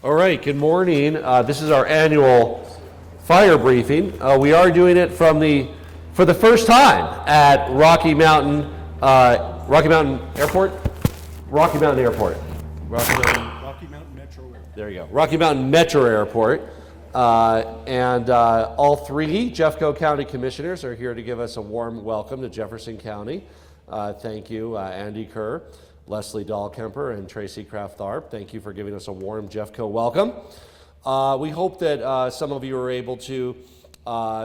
All right, good morning. This is our annual fire briefing. We are doing it for the first time at Rocky Mountain Airport. Rocky Mountain Airport. Rocky Mountain Metro Airport. There you go. Rocky Mountain Metro Airport. And all three Jeffco County Commissioners are here to give us a warm welcome to Jefferson County. Thank you, Andy Kerr, Leslie Dahlkemper, and Tracy Kraft-Tharp. Thank you for giving us a warm Jeffco welcome. We hope that some of you are able to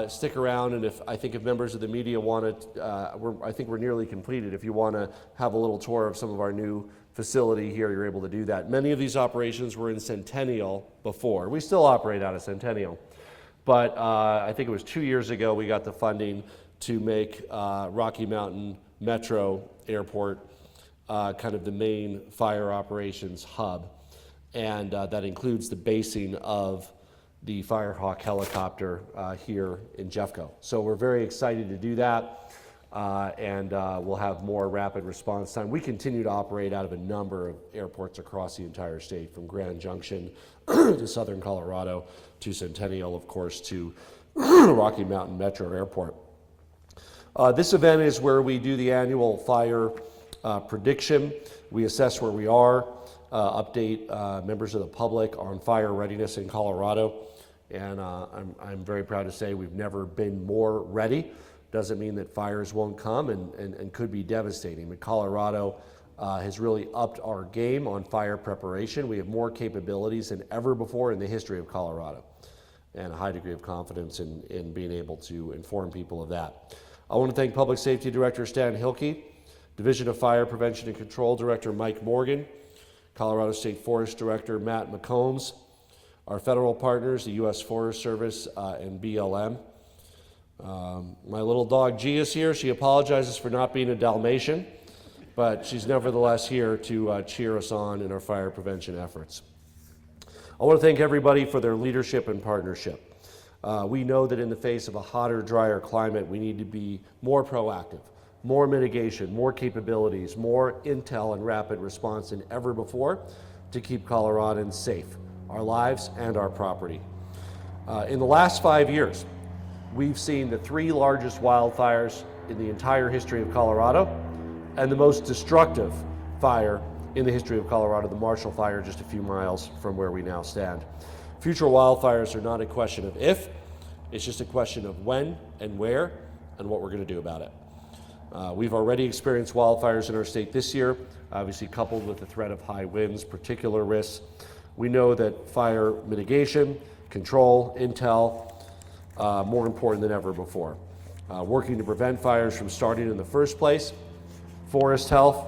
stick around, and if members of the media want to, I think we're nearly completed. If you want to have a little tour of some of our new facility here, you're able to do that. Many of these operations were in Centennial before. We still operate out of Centennial, but I think it was 2 years ago we got the funding to make Rocky Mountain Metro Airport kind of the main fire operations hub, and that includes the basing of the Firehawk helicopter here in Jeffco. So we're very excited to do that, and we'll have more rapid response time. We continue to operate out of a number of airports across the entire state, from Grand Junction to Southern Colorado to Centennial, of course, to Rocky Mountain Metro Airport. This event is where we do the annual fire prediction. We assess where we are, update members of the public on fire readiness in Colorado, and I'm very proud to say we've never been more ready. Doesn't mean that fires won't come and could be devastating, but Colorado has really upped our game on fire preparation. We have more capabilities than ever before in the history of Colorado, and a high degree of confidence in being able to inform people of that. I want to thank Public Safety Director Stan Hilke, Division of Fire Prevention and Control Director Mike Morgan, Colorado State Forest Director Matt McCombs, our federal partners, the U.S. Forest Service and BLM. My little dog G is here. She apologizes for not being a Dalmatian, but she's nevertheless here to cheer us on in our fire prevention efforts. I want to thank everybody for their leadership and partnership. We know that in the face of a hotter, drier climate, we need to be more proactive, more mitigation, more capabilities, more intel and rapid response than ever before to keep Coloradans safe, our lives and our property. In the last 5 years, we've seen the 3 largest wildfires in the entire history of Colorado and the most destructive fire in the history of Colorado, the Marshall Fire, just a few miles from where we now stand. Future wildfires are not a question of if, it's just a question of when and where and what we're going to do about it. We've already experienced wildfires in our state this year, obviously coupled with the threat of high winds, particular risks. We know that fire mitigation, control, intel, more important than ever before. Working to prevent fires from starting in the first place, forest health,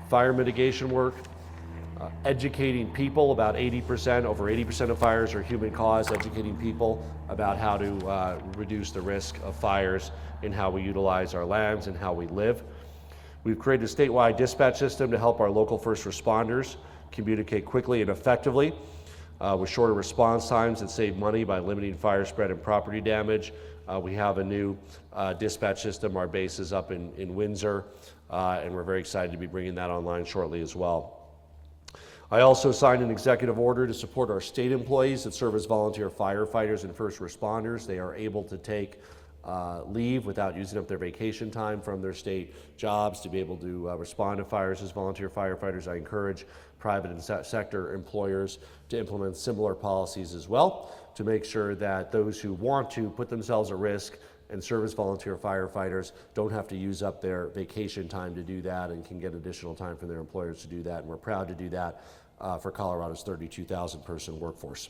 fire mitigation work, educating people about over 80% of fires are human caused, educating people about how to reduce the risk of fires in how we utilize our lands and how we live. We've created a statewide dispatch system to help our local first responders communicate quickly and effectively with shorter response times that save money by limiting fire spread and property damage. We have a new dispatch system. Our base is up in Windsor, and we're very excited to be bringing that online shortly as well. I also signed an executive order to support our state employees that serve as volunteer firefighters and first responders. They are able to take leave without using up their vacation time from their state jobs to be able to respond to fires as volunteer firefighters. I encourage private and sector employers to implement similar policies as well to make sure that those who want to put themselves at risk and serve as volunteer firefighters don't have to use up their vacation time to do that and can get additional time from their employers to do that. And we're proud to do that for Colorado's 32,000 person workforce.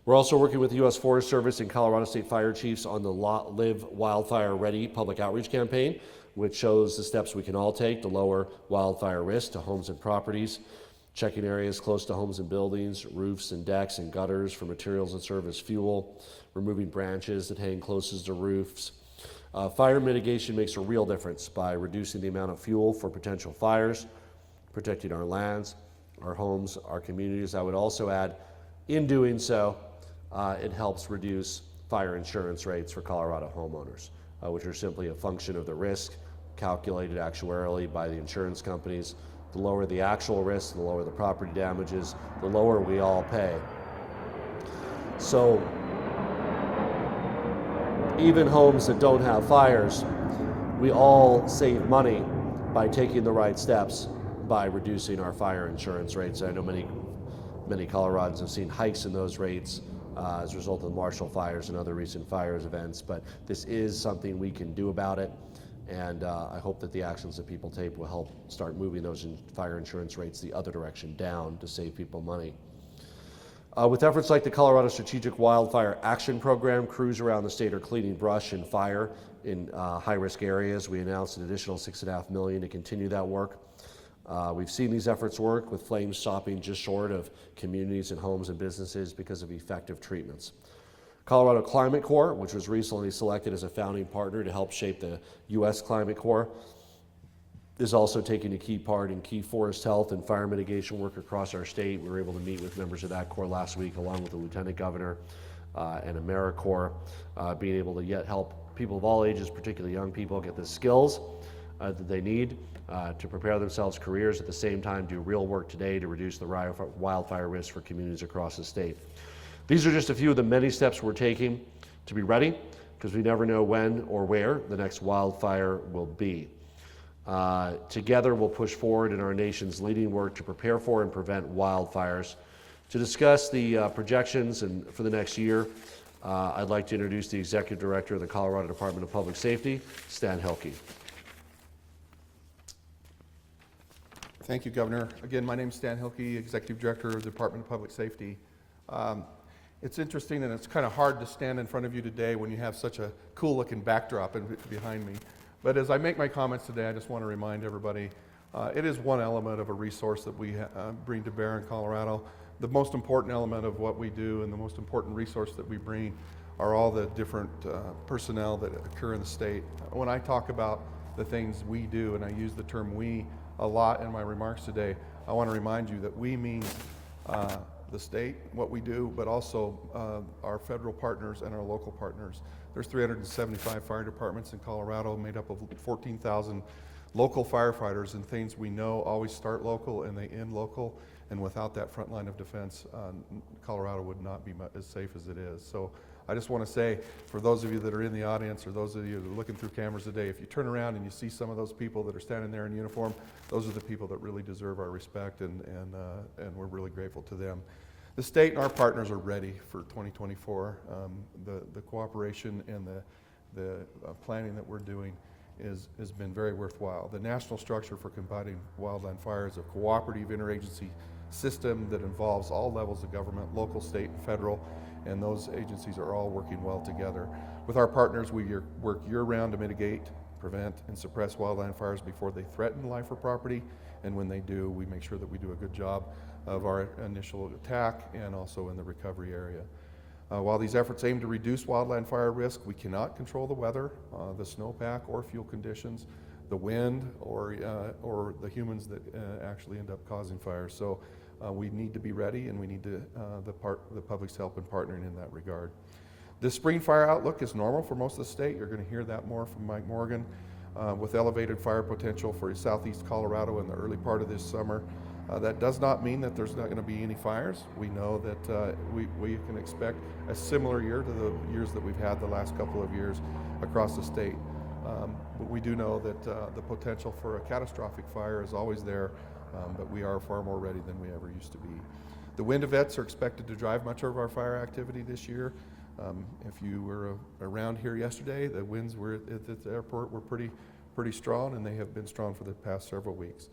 We're also working with the U.S. Forest Service and Colorado State Fire Chiefs on the Live Wildfire Ready public outreach campaign, which shows the steps we can all take to lower wildfire risk to homes and properties, checking areas close to homes and buildings, roofs and decks and gutters for materials that serve as fuel, removing branches that hang closest to roofs. Fire mitigation makes a real difference by reducing the amount of fuel for potential fires, protecting our lands, our homes, our communities. I would also add, in doing so, it helps reduce fire insurance rates for Colorado homeowners, which are simply a function of the risk calculated actuarially by the insurance companies The lower the actual risk, the lower the property damages, the lower we all pay. So even homes that don't have fires, we all save money by taking the right steps by reducing our fire insurance rates. I know many Coloradans have seen hikes in those rates as a result of the Marshall fires and other recent fires events, but this is something we can do about it, and I hope that the actions that people take will help start moving those fire insurance rates the other direction down to save people money. With efforts like the Colorado Strategic Wildfire Action Program, crews around the state are cleaning brush and fire in high-risk areas. We announced an additional $6.5 million to continue that work. We've seen these efforts work, with flames stopping just short of communities and homes and businesses because of effective treatments. Colorado Climate Corps, which was recently selected as a founding partner to help shape the U.S. Climate Corps, is also taking a key part in key forest health and fire mitigation work across our state. We were able to meet with members of that corps last week, along with the Lieutenant Governor and AmeriCorps, being able to yet help people of all ages, particularly young people, get the skills that they need to prepare themselves careers, at the same time do real work today to reduce the wildfire risk for communities across the state. These are just a few of the many steps we're taking to be ready, because we never know when or where the next wildfire will be. Together we'll push forward in our nation's leading work to prepare for and prevent wildfires. To discuss the projections for the next year, I'd like to introduce the Executive Director of the Colorado Department of Public Safety, Stan Hilke. Thank you, Governor. Again, my name is Stan Hilke, Executive Director of the Department of Public Safety. It's interesting, and it's kind of hard to stand in front of you today when you have such a cool-looking backdrop behind me. But as I make my comments today, I just want to remind everybody, it is one element of a resource that we bring to bear in Colorado. The most important element of what we do and the most important resource that we bring are all the different personnel that occur in the state. When I talk about the things we do, and I use the term we a lot in my remarks today, I want to remind you that we means the state, what we do, but also our federal partners and our local partners. There's 375 fire departments in Colorado, made up of 14,000 local firefighters, and things we know always start local and they end local, and without that front line of defense, Colorado would not be as safe as it is. So I just want to say, for those of you that are in the audience, or those of you that are looking through cameras today, if you turn around and you see some of those people that are standing there in uniform, those are the people that really deserve our respect, and we're really grateful to them. The state and our partners are ready for 2024. The cooperation and the planning that we're doing has been very worthwhile. The national structure for combating wildland fire is a cooperative interagency system that involves all levels of government, local, state, and federal, and those agencies are all working well together. With our partners, we work year-round to mitigate, prevent, and suppress wildland fires before they threaten life or property, and when they do, we make sure that we do a good job of our initial attack and also in the recovery area. While these efforts aim to reduce wildland fire risk, we cannot control the weather, the snowpack or fuel conditions, the wind, or the humans that actually end up causing fires. So we need to be ready, and we need the public's help in partnering in that regard. The spring fire outlook is normal for most of the state. You're going to hear that more from Mike Morgan. With elevated fire potential for southeast Colorado in the early part of this summer. That does not mean that there's not going to be any fires. We know that we can expect a similar year to the years that we've had the last couple of years across the state. But we do know that the potential for a catastrophic fire is always there, but we are far more ready than we ever used to be. The wind events are expected to drive much of our fire activity this year. If you were around here yesterday, the winds were at the airport were pretty strong, and they have been strong for the past several weeks.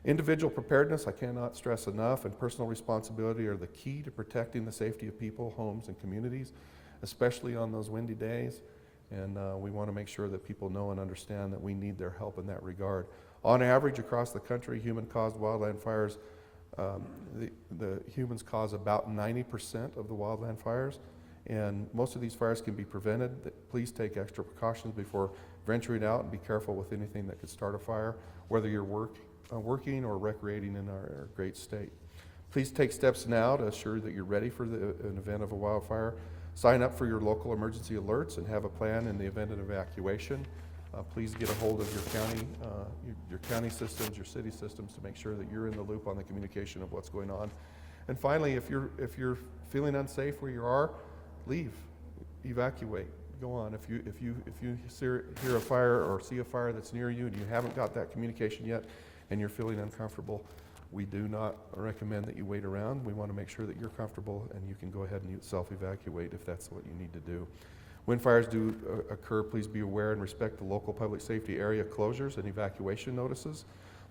Individual preparedness, I cannot stress enough, and personal responsibility are the key to protecting the safety of people, homes, and communities, especially on those windy days. And we want to make sure that people know and understand that we need their help in that regard. On average, across the country, human-caused wildland fires, the humans cause about 90% of the wildland fires, and most of these fires can be prevented. Please take extra precautions before venturing out, and be careful with anything that could start a fire, whether you're working or recreating in our great state. Please take steps now to assure that you're ready for an event of a wildfire. Sign up for your local emergency alerts and have a plan in the event of evacuation. Please get a hold of your county systems, your city systems, to make sure that you're in the loop on the communication of what's going on. And finally, if you're feeling unsafe where you are, leave, evacuate, go on. If you hear a fire or see a fire that's near you and you haven't got that communication yet and you're feeling uncomfortable, we do not recommend that you wait around. We want to make sure that you're comfortable and you can go ahead and self-evacuate if that's what you need to do. When fires do occur, please be aware and respect the local public safety area closures and evacuation notices.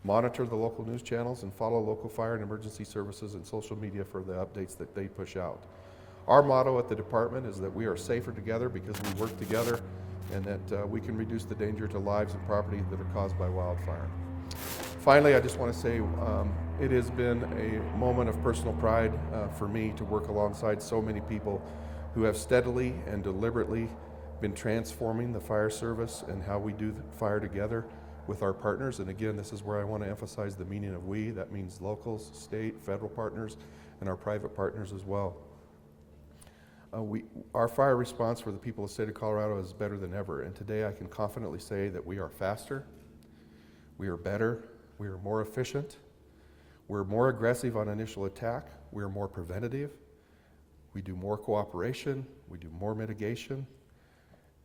Monitor the local news channels and follow local fire and emergency services and social media for the updates that they push out. Our motto at the department is that we are safer together because we work together, and that we can reduce the danger to lives and property that are caused by wildfire. Finally, I just want to say it has been a moment of personal pride for me to work alongside so many people who have steadily and deliberately been transforming the fire service and how we do fire together with our partners. And again, this is where I want to emphasize the meaning of we. That means locals, state, federal partners, and our private partners as well. Our fire response for the people of the state of Colorado is better than ever, and today I can confidently say that we are faster, we are better, we are more efficient, we're more aggressive on initial attack, we are more preventative, we do more cooperation, we do more mitigation,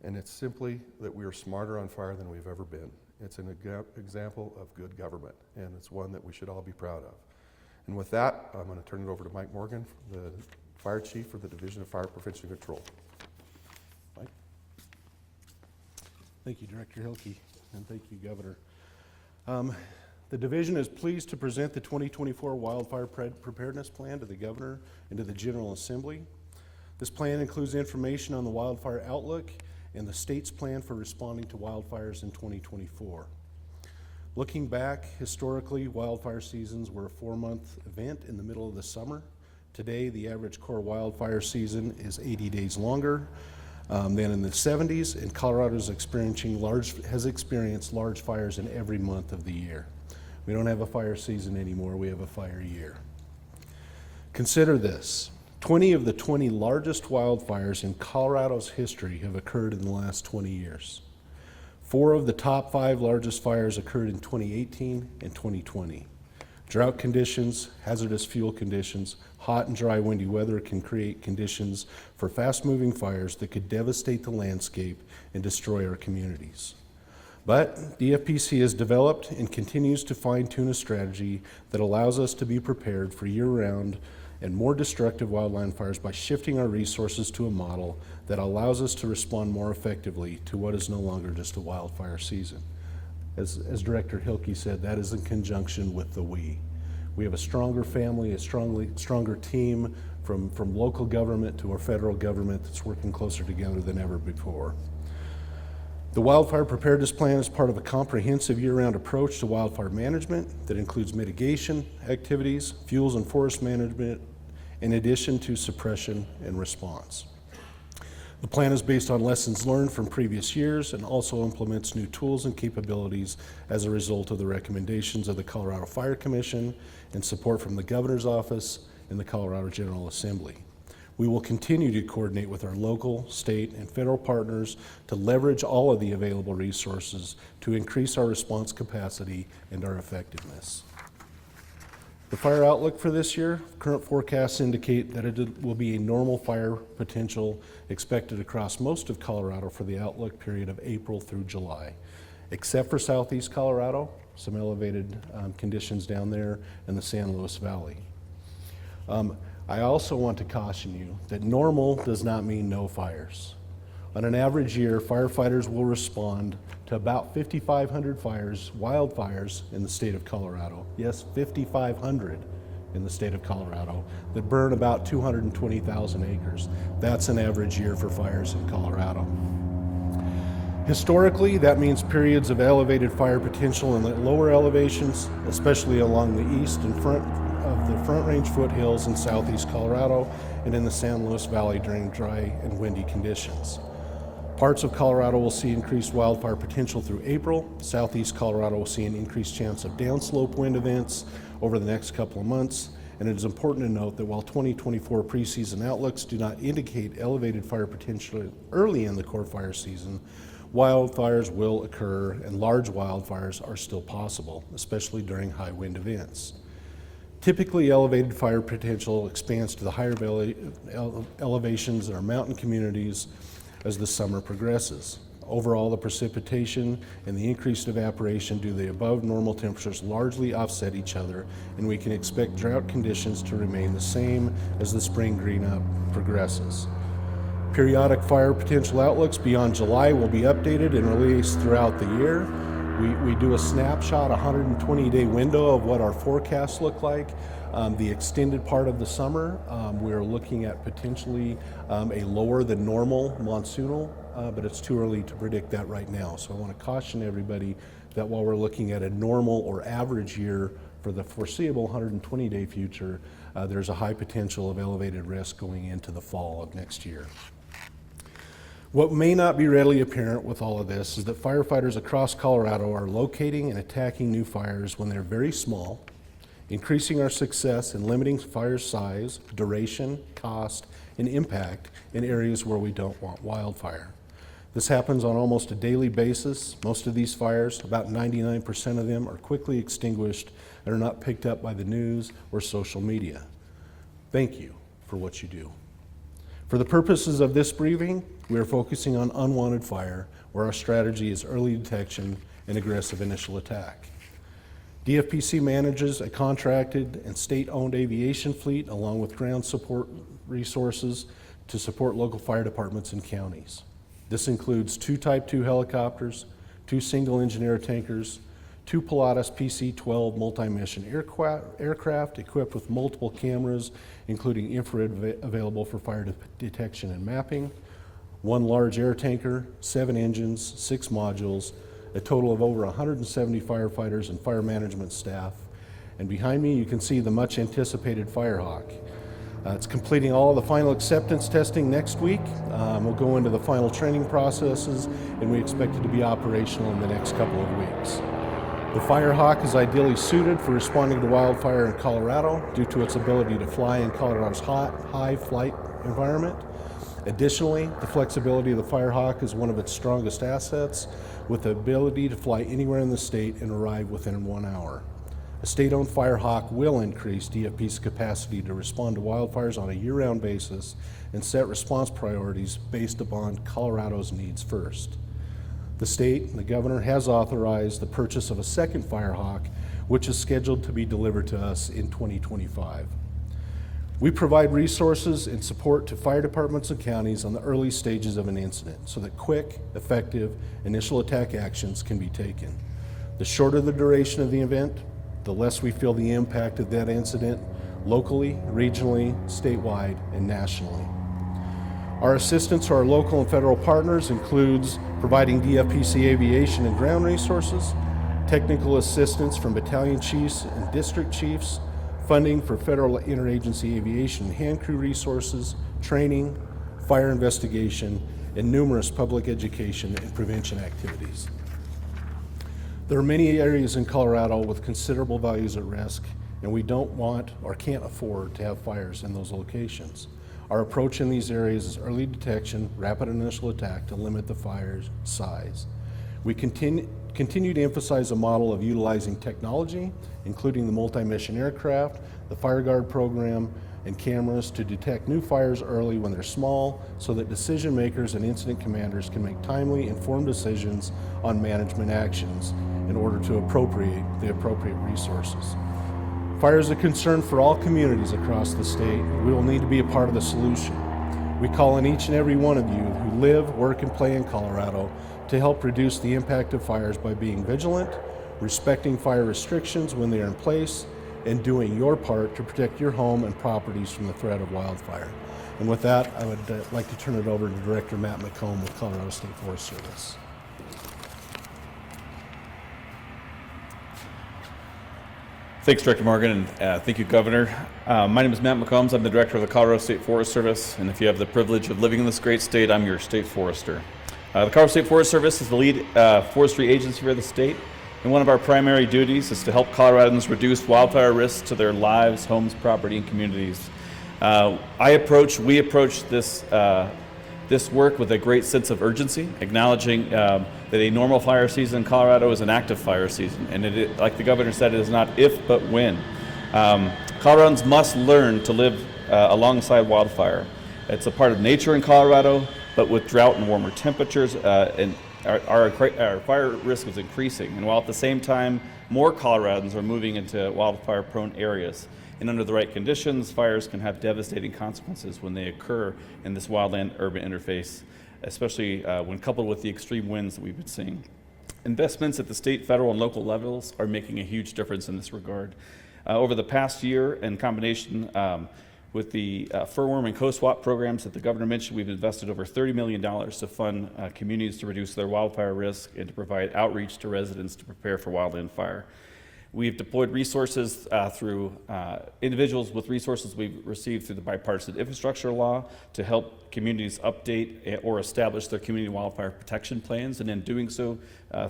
and it's simply that we are smarter on fire than we've ever been. It's an example of good government, and it's one that we should all be proud of. And with that, I'm going to turn it over to Mike Morgan, the Fire Chief for the Division of Fire Prevention and Control. Mike? Thank you, Director Hilke, and thank you, Governor. The division is pleased to present the 2024 Wildfire Preparedness Plan to the Governor and to the General Assembly. This plan includes information on the wildfire outlook and the state's plan for responding to wildfires in 2024. Looking back, historically, wildfire seasons were a 4-month event in the middle of the summer. Today, the average core wildfire season is 80 days longer than in the 70s, and Colorado has experienced large fires in every month of the year. We don't have a fire season anymore, we have a fire year. Consider this, 20 of the 20 largest wildfires in Colorado's history have occurred in the last 20 years. 4 of the top 5 largest fires occurred in 2018 and 2020. Drought conditions, hazardous fuel conditions, hot and dry windy weather can create conditions for fast-moving fires that could devastate the landscape and destroy our communities. But DFPC has developed and continues to fine-tune a strategy that allows us to be prepared for year-round and more destructive wildland fires by shifting our resources to a model that allows us to respond more effectively to what is no longer just a wildfire season. As Director Hilke said, that is in conjunction with the we. We have a stronger family, a stronger team from local government to our federal government that's working closer together than ever before. The Wildfire Preparedness Plan is part of a comprehensive year-round approach to wildfire management that includes mitigation activities, fuels and forest management, in addition to suppression and response. The plan is based on lessons learned from previous years and also implements new tools and capabilities as a result of the recommendations of the Colorado Fire Commission and support from the Governor's Office and the Colorado General Assembly. We will continue to coordinate with our local, state, and federal partners to leverage all of the available resources to increase our response capacity and our effectiveness. The fire outlook for this year, current forecasts indicate that it will be a normal fire potential expected across most of Colorado for the outlook period of April through July, except for southeast Colorado, some elevated conditions down there in the San Luis Valley. I also want to caution you that normal does not mean no fires. On an average year, firefighters will respond to about 5,500 wildfires in the state of Colorado. Yes, 5,500 in the state of Colorado that burn about 220,000 acres. That's an average year for fires in Colorado. Historically, that means periods of elevated fire potential in the lower elevations, especially along the east and front of the Front Range foothills in southeast Colorado and in the San Luis Valley during dry and windy conditions. Parts of Colorado will see increased wildfire potential through April. Southeast Colorado will see an increased chance of downslope wind events over the next couple of months. And it is important to note that while 2024 preseason outlooks do not indicate elevated fire potential early in the core fire season, wildfires will occur and large wildfires are still possible, especially during high wind events. Typically, elevated fire potential expands to the higher elevations in our mountain communities as the summer progresses. Overall, the precipitation and the increased evaporation due to the above normal temperatures largely offset each other, and we can expect drought conditions to remain the same as the spring green-up progresses. Periodic fire potential outlooks beyond July will be updated and released throughout the year. We do a snapshot, 120-day window of what our forecasts look like. The extended part of the summer, we're looking at potentially a lower than normal monsoonal, but it's too early to predict that right now. So I want to caution everybody that while we're looking at a normal or average year for the foreseeable 120-day future, there's a high potential of elevated risk going into the fall of next year. What may not be readily apparent with all of this is that firefighters across Colorado are locating and attacking new fires when they're very small, increasing our success in limiting fire size, duration, cost, and impact in areas where we don't want wildfire. This happens on almost a daily basis. Most of these fires, about 99% of them, are quickly extinguished and are not picked up by the news or social media. Thank you for what you do. For the purposes of this briefing, we are focusing on unwanted fire, where our strategy is early detection and aggressive initial attack. DFPC manages a contracted and state-owned aviation fleet along with ground support resources to support local fire departments and counties. This includes 2 Type 2 helicopters, 2 single-engine air tankers, 2 Pilatus PC-12 multi-mission aircraft equipped with multiple cameras, including infrared available for fire detection and mapping, 1 large air tanker, 7 engines, 6 modules, a total of over 170 firefighters and fire management staff. And behind me, you can see the much anticipated Firehawk. It's completing all of the final acceptance testing next week. We'll go into the final training processes, and we expect it to be operational in the next couple of weeks. The Firehawk is ideally suited for responding to wildfire in Colorado due to its ability to fly in Colorado's hot, high flight environment. Additionally, the flexibility of the Firehawk is one of its strongest assets, with the ability to fly anywhere in the state and arrive within 1 hour. A state-owned Firehawk will increase DFP's capacity to respond to wildfires on a year-round basis and set response priorities based upon Colorado's needs first. The state and the governor has authorized the purchase of a second Firehawk, which is scheduled to be delivered to us in 2025. We provide resources and support to fire departments and counties on the early stages of an incident so that quick, effective initial attack actions can be taken. The shorter the duration of the event, the less we feel the impact of that incident locally, regionally, statewide, and nationally. Our assistance to our local and federal partners includes providing DFPC aviation and ground resources, technical assistance from battalion chiefs and district chiefs, funding for federal interagency aviation and hand crew resources, training, fire investigation, and numerous public education and prevention activities. There are many areas in Colorado with considerable values at risk, and we don't want or can't afford to have fires in those locations. Our approach in these areas is early detection, rapid initial attack to limit the fire's size. We continue to emphasize a model of utilizing technology, including the multi-mission aircraft, the FireGuard program, and cameras to detect new fires early when they're small so that decision makers and incident commanders can make timely, informed decisions on management actions in order to appropriate the appropriate resources. Fire is a concern for all communities across the state. We will need to be a part of the solution. We call on each and every one of you who live, work, and play in Colorado to help reduce the impact of fires by being vigilant, respecting fire restrictions when they are in place, and doing your part to protect your home and properties from the threat of wildfire. And with that, I would like to turn it over to Director Matt McComb with Colorado State Forest Service. Thanks, Director Morgan, and thank you, Governor. My name is Matt McCombs. I'm the Director of the Colorado State Forest Service, and if you have the privilege of living in this great state, I'm your state forester. The Colorado State Forest Service is the lead forestry agency for the state, and one of our primary duties is to help Coloradans reduce wildfire risks to their lives, homes, property, and communities. We approach this this work with a great sense of urgency, acknowledging that a normal fire season in Colorado is an active fire season. And like the governor said, it is not if, but when. Coloradans must learn to live alongside wildfire. It's a part of nature in Colorado, but with drought and warmer temperatures, and our fire risk is increasing. And while at the same time, more Coloradans are moving into wildfire-prone areas. And under the right conditions, fires can have devastating consequences when they occur in this wildland-urban interface, especially when coupled with the extreme winds that we've been seeing. Investments at the state, federal, and local levels are making a huge difference in this regard. Over the past year, in combination with the furworm and co-swap programs that the governor mentioned, we've invested over $30 million to fund communities to reduce their wildfire risk and to provide outreach to residents to prepare for wildland fire. We've deployed resources through individuals with resources we've received through the bipartisan infrastructure law to help communities update or establish their community wildfire protection plans, and in doing so,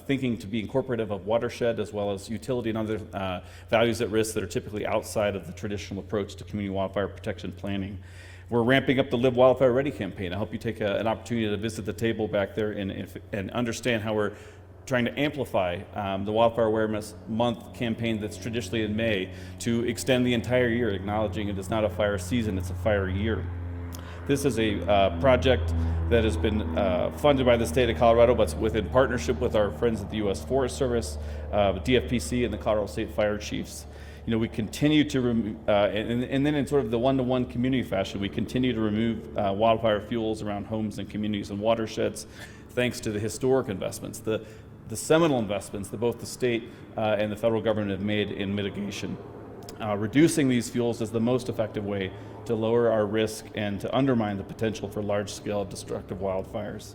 thinking to be incorporative of watershed as well as utility and other values at risk that are typically outside of the traditional approach to community wildfire protection planning. We're ramping up the Live Wildfire Ready campaign. I hope you take an opportunity to visit the table back there and understand how we're trying to amplify the Wildfire Awareness Month campaign that's traditionally in May to extend the entire year, acknowledging it is not a fire season, it's a fire year. This is a project that has been funded by the state of Colorado, but within partnership with our friends at the U.S. Forest Service, DFPC, and the Colorado State Fire Chiefs. You know, we continue to remove, and then in sort of the one-to-one community fashion, we continue to remove wildfire fuels around homes and communities and watersheds, thanks to the historic investments, the seminal investments that both the state and the federal government have made in mitigation. Reducing these fuels is the most effective way to lower our risk and to undermine the potential for large-scale destructive wildfires.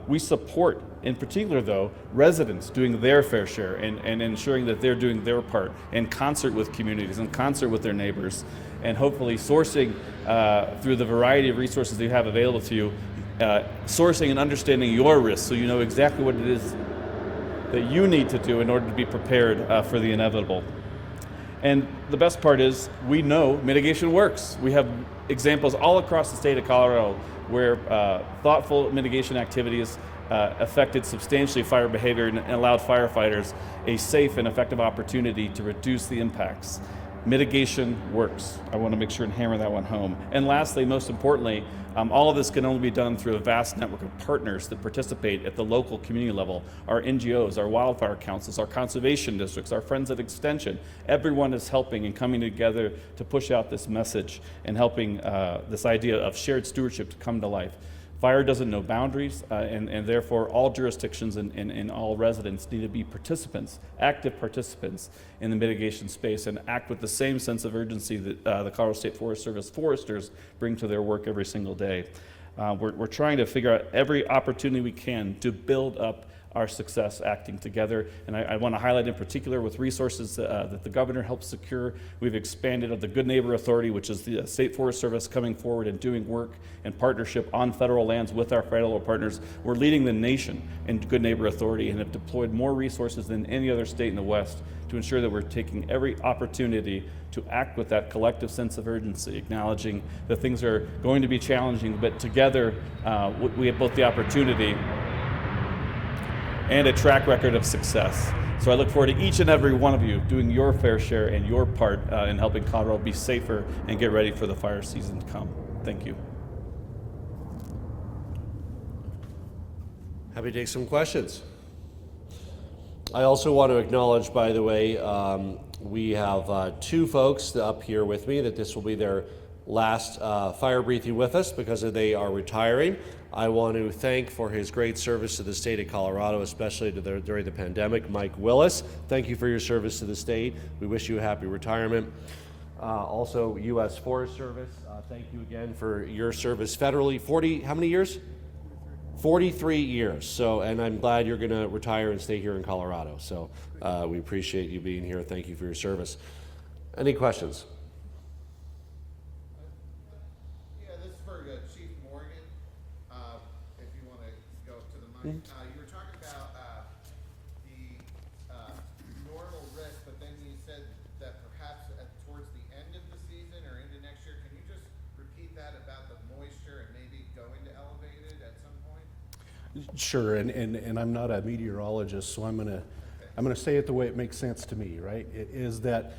We support, in particular though, residents doing their fair share and ensuring that they're doing their part in concert with communities, in concert with their neighbors, and hopefully sourcing through the variety of resources that you have available to you, sourcing and understanding your risks so you know exactly what it is that you need to do in order to be prepared for the inevitable. And the best part is we know mitigation works. We have examples all across the state of Colorado where thoughtful mitigation activities affected substantially fire behavior and allowed firefighters a safe and effective opportunity to reduce the impacts. Mitigation works. I want to make sure and hammer that one home. And lastly, most importantly, all of this can only be done through a vast network of partners that participate at the local community level. Our NGOs, our wildfire councils, our conservation districts, our friends at Extension. Everyone is helping and coming together to push out this message and helping this idea of shared stewardship to come to life. Fire doesn't know boundaries, and therefore all jurisdictions and all residents need to be participants, active participants in the mitigation space, and act with the same sense of urgency that the Colorado State Forest Service foresters bring to their work every single day. We're trying to figure out every opportunity we can to build up our success acting together. And I want to highlight in particular with resources that the governor helped secure. We've expanded the Good Neighbor Authority, which is the State Forest Service coming forward and doing work in partnership on federal lands with our federal partners. We're leading the nation in Good Neighbor Authority and have deployed more resources than any other state in the West to ensure that we're taking every opportunity to act with that collective sense of urgency, acknowledging that things are going to be challenging, but together we have both the opportunity and a track record of success. So I look forward to each and every one of you doing your fair share and your part in helping Colorado be safer and get ready for the fire season to come. Thank you. Happy to take some questions. I also want to acknowledge, by the way, we have two folks up here with me that this will be their last fire briefing with us because they are retiring. I want to thank for his great service to the state of Colorado, especially during the pandemic, Mike Willis. Thank you for your service to the state. We wish you a happy retirement. Also, U.S. Forest Service, thank you again for your service federally. How many years? 43 years. So, and I'm glad you're going to retire and stay here in Colorado. So we appreciate you being here. Thank you for your service. Any questions? You were talking about the normal risk, but then you said that perhaps towards the end of the season or into next year. Can you just repeat that about the moisture and maybe going to elevate? Sure, and I'm not a meteorologist, so I'm gonna say it the way it makes sense to me, right? It is that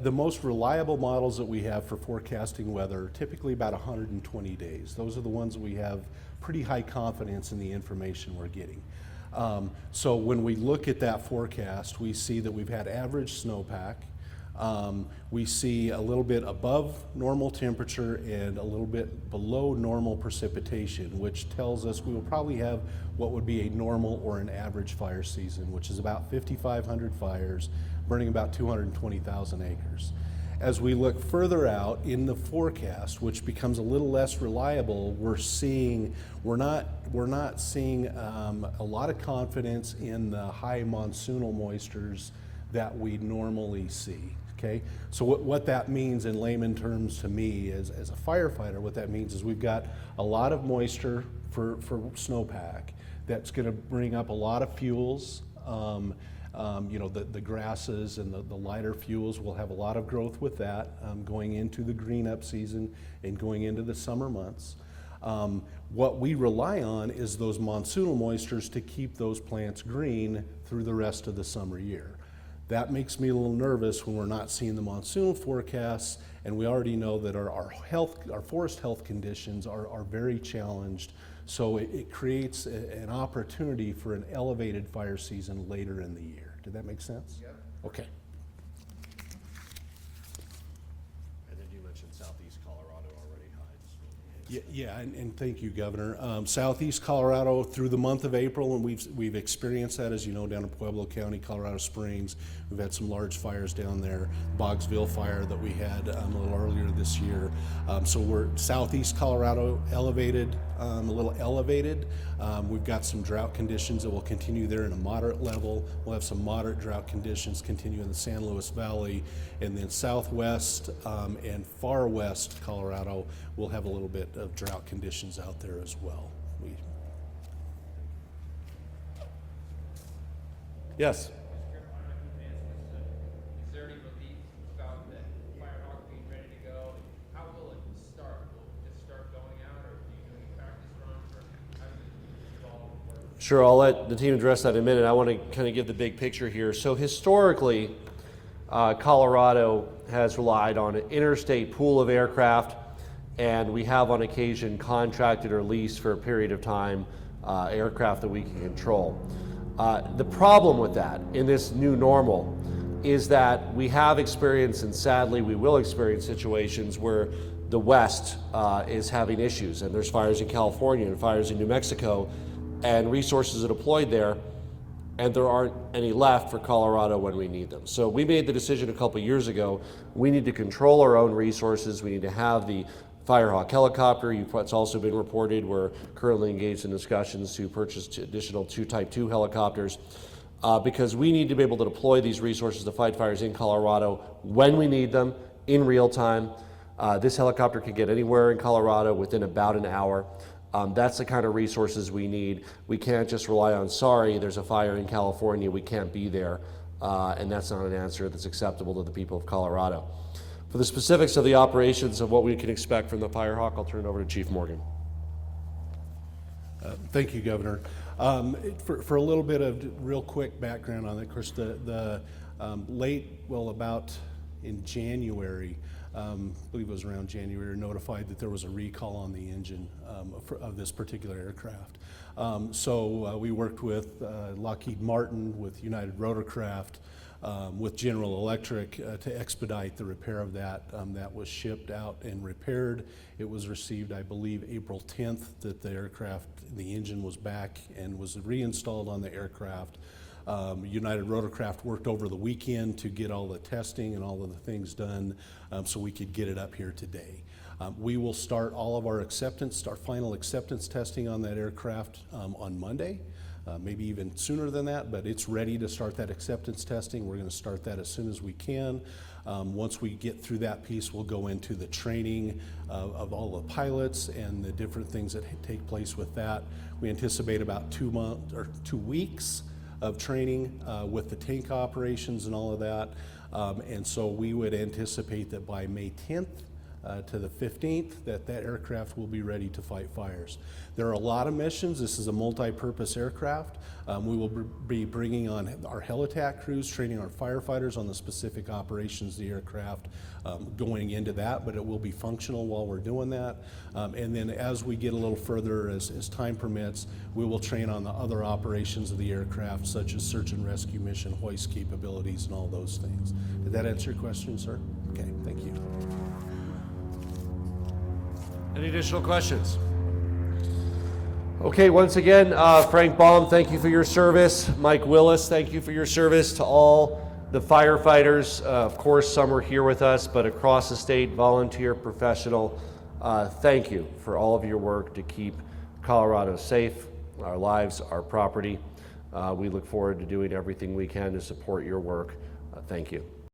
the most reliable models that we have for forecasting weather are typically about 120 days. Those are the ones that we have pretty high confidence in the information we're getting. So when we look at that forecast, we see that we've had average snowpack. We see a little bit above normal temperature and a little bit below normal precipitation, which tells us we will probably have what would be a normal or an average fire season, which is about 5,500 fires, burning about 220,000 acres. As we look further out in the forecast, which becomes a little less reliable, we're not seeing a lot of confidence in the high monsoonal moistures that we normally see. Okay, so what that means in layman terms to me as a firefighter, what that means is we've got a lot of moisture for snowpack that's going to bring up a lot of fuels. You know, the grasses and the lighter fuels will have a lot of growth with that going into the green up season and going into the summer months. What we rely on is those monsoonal moistures to keep those plants green through the rest of the summer year. That makes me a little nervous when we're not seeing the monsoon forecasts, and we already know that our forest health conditions are very challenged. So it creates an opportunity for an elevated fire season later in the year. Did that make sense? Yep. Okay. And then you mentioned Southeast Colorado already, Hyde. Yeah, and thank you, Governor. Southeast Colorado through the month of April, and we've experienced that, as you know, down in Pueblo County, Colorado Springs. We've had some large fires down there. Boggsville fire that we had a little earlier this year. So we're Southeast Colorado elevated, a little elevated. We've got some drought conditions that will continue there in a moderate level. We'll have some moderate drought conditions continue in the San Luis Valley, and then southwest and far west Colorado will have a little bit of drought conditions out there as well. Yes. Is there any relief about the Firehawk being ready to go? How will it start? Will it just start going out, or do you do any practice runs, or how does it all work? Sure, I'll let the team address that in a minute. I want to kind of give the big picture here. So historically, Colorado has relied on an interstate pool of aircraft, and we have on occasion contracted or leased for a period of time aircraft that we can control. The problem with that in this new normal is that we have experienced, and sadly we will experience, situations where the West is having issues, and there's fires in California and fires in New Mexico, and resources are deployed there, and there aren't any left for Colorado when we need them. So we made the decision a couple years ago, we need to control our own resources. We need to have the Firehawk helicopter. It's also been reported we're currently engaged in discussions to purchase additional 2 Type 2 helicopters because we need to be able to deploy these resources to fight fires in Colorado when we need them in real time. This helicopter can get anywhere in Colorado within about an hour. That's the kind of resources we need. We can't just rely on, sorry, there's a fire in California, we can't be there. And that's not an answer that's acceptable to the people of Colorado. For the specifics of the operations of what we can expect from the Firehawk, I'll turn it over to Chief Morgan. Thank you, Governor. For a little bit of real quick background on it, of course, about in January, I believe it was around January, notified that there was a recall on the engine of this particular aircraft. So we worked with Lockheed Martin, with United Rotorcraft, with General Electric to expedite the repair of that. That was shipped out and repaired. It was received, I believe, April 10th that the engine was back and was reinstalled on the aircraft. United Rotorcraft worked over the weekend to get all the testing and all of the things done so we could get it up here today. We will start all of our final acceptance testing on that aircraft on Monday. Maybe even sooner than that, but it's ready to start that acceptance testing. We're going to start that as soon as we can. Once we get through that piece, we'll go into the training of all the pilots and the different things that take place with that. We anticipate about 2 weeks of training with the tank operations and all of that. And so we would anticipate that by May 10th, to the 15th, that aircraft will be ready to fight fires. There are a lot of missions. This is a multi-purpose aircraft. We will be bringing on our helitack crews, training our firefighters on the specific operations of the aircraft, going into that, but it will be functional while we're doing that. And then as we get a little further, as time permits, we will train on the other operations of the aircraft, such as search and rescue mission, hoist capabilities, and all those things. Did that answer your question, sir? Okay, thank you. Any additional questions? Okay, once again, Frank Baum, thank you for your service. Mike Willis, thank you for your service. To all the firefighters, of course, some are here with us, but across the state, volunteer, professional, thank you for all of your work to keep Colorado safe, our lives, our property. We look forward to doing everything we can to support your work. Thank you.